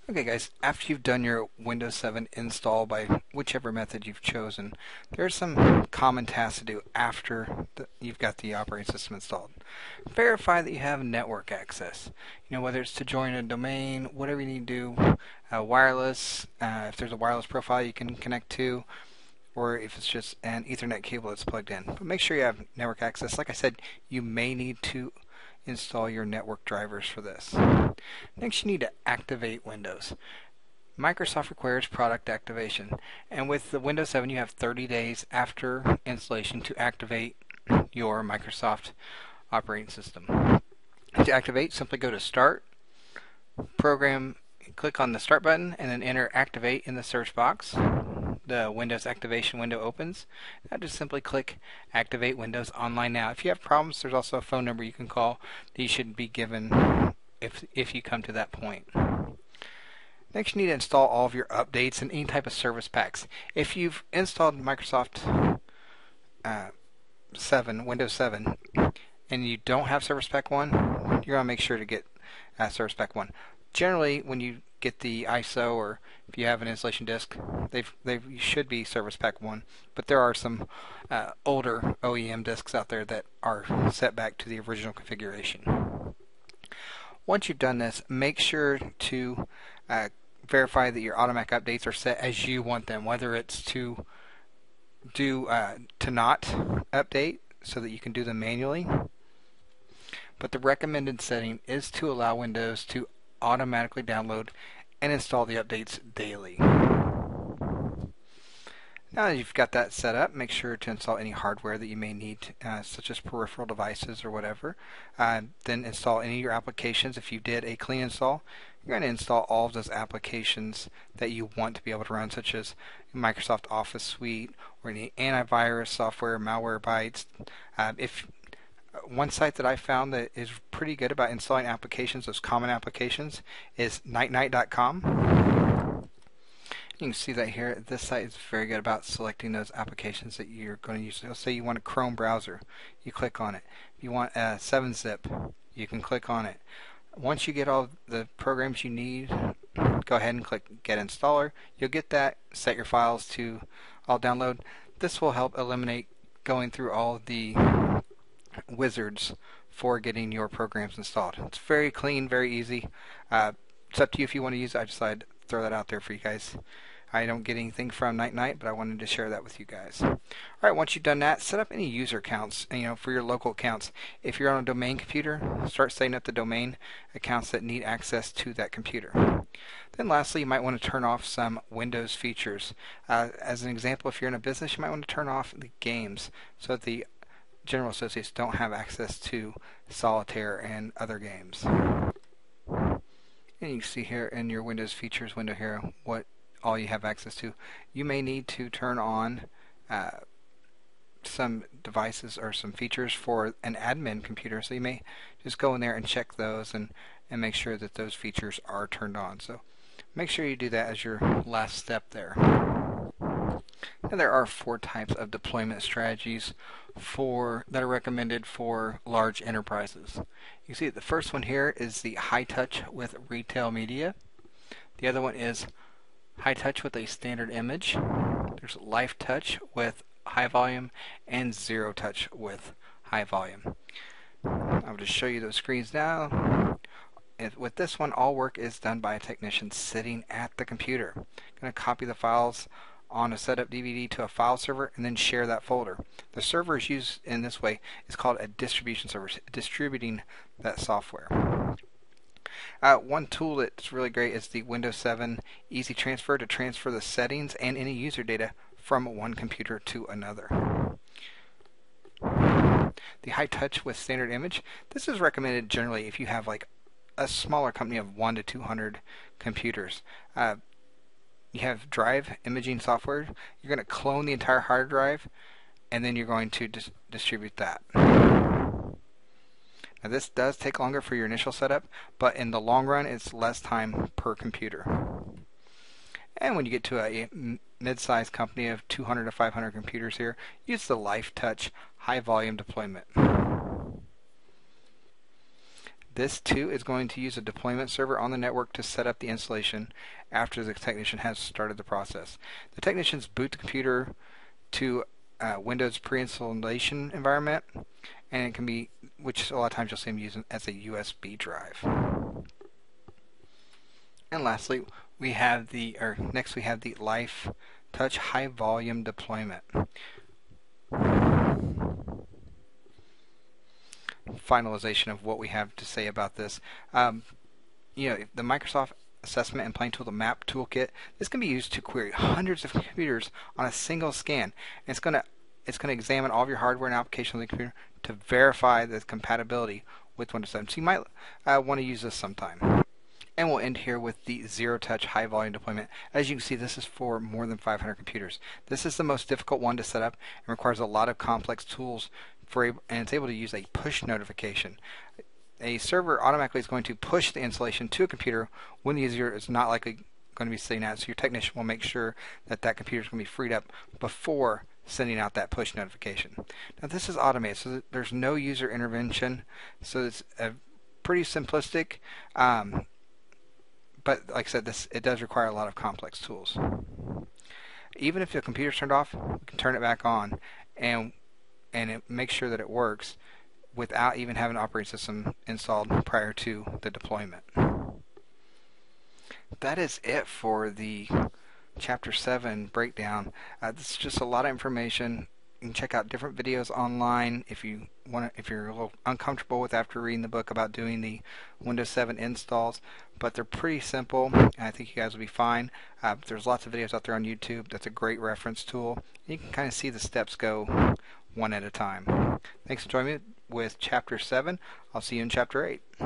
Okay guys, after you've done your Windows 7 install by whichever method you've chosen, there's some common tasks to do after you've got the operating system installed. Verify that you have network access. Whether it's to join a domain, whatever you need to do, wireless, if there's a wireless profile you can connect to, or if it's just an Ethernet cable that's plugged in. But make sure you have network access. Like I said, you may need to install your network drivers for this. Next, you need to activate Windows. Microsoft requires product activation, and with the Windows 7 you have 30 days after installation to activate your Microsoft operating system. To activate, simply go to Start, Program, click on the Start button, and then enter Activate in the search box. The Windows activation window opens. Now just simply click Activate Windows Online Now. If you have problems, there's also a phone number you can call that you should be given if you come to that point. Next, you need to install all of your updates and any type of service packs. If you've installed Microsoft 7, Windows 7, and you don't have Service Pack 1, you're going to make sure to get Service Pack 1. Generally, when you get the ISO, or if you have an installation disk, they should be Service Pack 1, but there are some older OEM disks out there that are set back to the original configuration. Once you've done this, make sure to verify that your automatic updates are set as you want them, whether it's to not update so that you can do them manually. But the recommended setting is to allow Windows to automatically download and install the updates daily. Now that you've got that set up, make sure to install any hardware that you may need, such as peripheral devices or whatever. Then install any of your applications. If you did a clean install, you're going to install all of those applications that you want to be able to run, such as Microsoft Office Suite or any antivirus software, Malwarebytes. One site that I found that is pretty good about installing applications, those common applications, is nightnight.com. You can see that here. This site is very good about selecting those applications that you're going to use. Let's say you want a Chrome browser, you click on it. If you want a 7-zip, you can click on it. Once you get all the programs you need, go ahead and click Get Installer. You'll get that, set your files to all download. This will help eliminate going through all the wizards for getting your programs installed. It's very clean, very easy. It's up to you if you want to use it. I decided to throw that out there for you guys. I don't get anything from Night, but I wanted to share that with you guys. Alright, once you've done that, set up any user accounts, for your local accounts. If you're on a domain computer, start setting up the domain accounts that need access to that computer. Then lastly, you might want to turn off some Windows features. As an example, if you're in a business, you might want to turn off the games so that the general associates don't have access to Solitaire and other games. And you can see here in your Windows features window here what all you have access to. You may need to turn on some devices or some features for an admin computer, so you may just go in there and check those and make sure that those features are turned on. So make sure you do that as your last step there. Now there are 4 types of deployment strategies that are recommended for large enterprises. You see the first one here is the high touch with retail media. The other one is high touch with a standard image. There's Lite-Touch with high volume and zero touch with high volume. I'll just show you those screens now. With this one, all work is done by a technician sitting at the computer. I'm going to copy the files on a setup DVD to a file server and then share that folder. The server is used in this way is called a distribution server, distributing that software. One tool that's really great is the Windows 7 Easy Transfer to transfer the settings and any user data from one computer to another. The high touch with standard image, this is recommended generally if you have like a smaller company of 1 to 200 computers. You have drive imaging software. You're going to clone the entire hard drive and then you're going to distribute that. Now this does take longer for your initial setup, but in the long run it's less time per computer. And when you get to a mid-sized company of 200 to 500 computers here, use the Lite-Touch High Volume Deployment. This too is going to use a deployment server on the network to set up the installation after the technician has started the process. The technicians boot the computer to Windows pre-installation environment, and it can be, which a lot of times you'll see them using as a USB drive. And lastly, next we have the Lite-Touch High Volume Deployment. Finalization of what we have to say about this. The Microsoft Assessment and Plain Tool, the Map Toolkit, this can be used to query hundreds of computers on a single scan. And it's going to examine all of your hardware and applications on the computer to verify the compatibility with Windows 7. So you might want to use this sometime. And we'll end here with the Zero-Touch High Volume Deployment. As you can see, this is for more than 500 computers. This is the most difficult one to set up and requires a lot of complex tools, and it's able to use a push notification. A server automatically is going to push the installation to a computer when the user is not likely going to be sitting at it. So your technician will make sure that that computer is going to be freed up before sending out that push notification. Now this is automated, so there's no user intervention. So it's pretty simplistic. But like I said, it does require a lot of complex tools. Even if the computer's turned off, we can turn it back on and make sure that it works without even having an operating system installed prior to the deployment. That is it for the Chapter 7 breakdown. This is just a lot of information. You can check out different videos online if you're a little uncomfortable with after reading the book about doing the Windows 7 installs, but they're pretty simple, and I think you guys will be fine. There's lots of videos out there on YouTube. That's a great reference tool. You can kind of see the steps go one at a time. Thanks for joining me with Chapter 7. I'll see you in Chapter 8.